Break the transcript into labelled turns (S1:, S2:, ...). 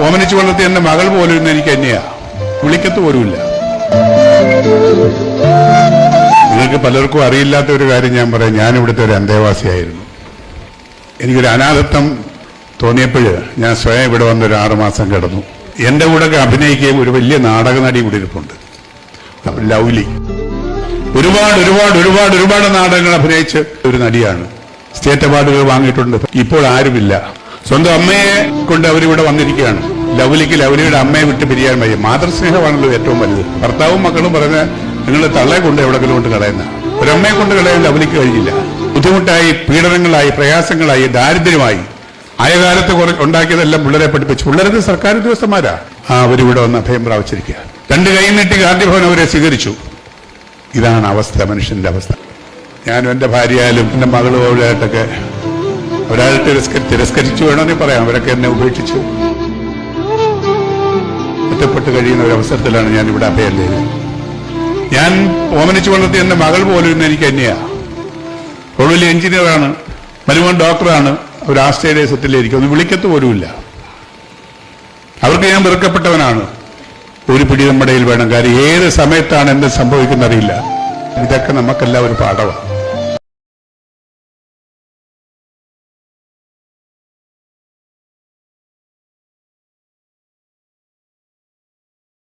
S1: ഓമനിച്ചു വളർത്തിയ എന്റെ മകൾ പോലും ഇന്ന് എനിക്ക് തന്നെയാ, വിളിക്കത്ത് പോലുമില്ല. നിങ്ങൾക്ക് പലർക്കും അറിയില്ലാത്ത ഒരു കാര്യം ഞാൻ പറയാം. ഞാൻ ഇവിടുത്തെ ഒരു അന്തേവാസിയായിരുന്നു. എനിക്കൊരു അനാഥത്വം തോന്നിയപ്പോൾ ഞാൻ സ്വയം ഇവിടെ വന്നൊരു 6 മാസം കിടന്നു. എന്റെ കൂടെ അഭിനയിക്കുകയും ഒരു വലിയ നാടക നടി കൂടി ഇരിപ്പുണ്ട്, ലൗലി. ഒരുപാട് ഒരുപാട് ഒരുപാട് ഒരുപാട് നാടകങ്ങൾ അഭിനയിച്ച ഒരു നടിയാണ്. സ്റ്റേറ്റ് അവാർഡുകൾ വാങ്ങിയിട്ടുണ്ട്. ഇപ്പോൾ ആരുമില്ല. സ്വന്തം അമ്മയെ കൊണ്ട് അവരിവിടെ വന്നിരിക്കുകയാണ്. ലൗലിയുടെ അമ്മയെ വിട്ട് പിരിയാൻ വയ്യ. മാതൃസ്നേഹമാണല്ലോ ഏറ്റവും വലുത്. ഭർത്താവും മക്കളും പറഞ്ഞ നിങ്ങൾ തള്ളയെ കൊണ്ട് എവിടെങ്കിലും കൊണ്ട് കളയുന്ന, ഒരമ്മയെ കൊണ്ട് കളയാൻ ലൗലിക്ക് കഴിയില്ല. ബുദ്ധിമുട്ടായി, പീഡനങ്ങളായി, പ്രയാസങ്ങളായി, ദാരിദ്ര്യമായി, ആയ കാലത്ത് ഉണ്ടാക്കിയതെല്ലാം പിള്ളേരെ പഠിപ്പിച്ചു. പിള്ളേരത് സർക്കാർ ഉദ്യോഗസ്ഥന്മാരാ. അവരിവിടെ വന്ന് അഭയം പ്രാപിച്ചിരിക്കുക. 2 കൈ നീട്ടി ഗാന്ധിഭവൻ അവരെ സ്വീകരിച്ചു. ഇതാണ് അവസ്ഥ, മനുഷ്യന്റെ അവസ്ഥ. ഞാനും എന്റെ ഭാര്യയായാലും എന്റെ മകളുമായിട്ടൊക്കെ ഒരാളുടെ തിരസ്കരിച്ചു വേണമെങ്കിൽ പറയാം. അവരൊക്കെ എന്നെ ഉപേക്ഷിച്ചു ഒറ്റപ്പെട്ട് കഴിയുന്ന ഒരു അവസരത്തിലാണ് ഞാൻ ഇവിടെ അഭയല്ലേ. ഞാൻ ഓമനിച്ചു വളർത്തിയ എന്റെ മകൾ പോലും ഇന്ന് എനിക്ക് തന്നെയാ. അവൾ വലിയ എഞ്ചിനീയറാണ്, മരുമോൻ ഡോക്ടറാണ്. അവർ ആസ്ട്രേലിയ സെറ്റിലായിരിക്കും. ഒന്ന് വിളിക്കത്ത് പോലുമില്ല. അവർക്ക് ഞാൻ വെറുക്കപ്പെട്ടവനാണ്. ഒരു പിടി നമ്മുടെ കയ്യിൽ വേണം. കാര്യം ഏത് സമയത്താണ് എന്ത് സംഭവിക്കുന്നറിയില്ല. ഇതൊക്കെ നമുക്കെല്ലാം ഒരു പാഠമാണ്.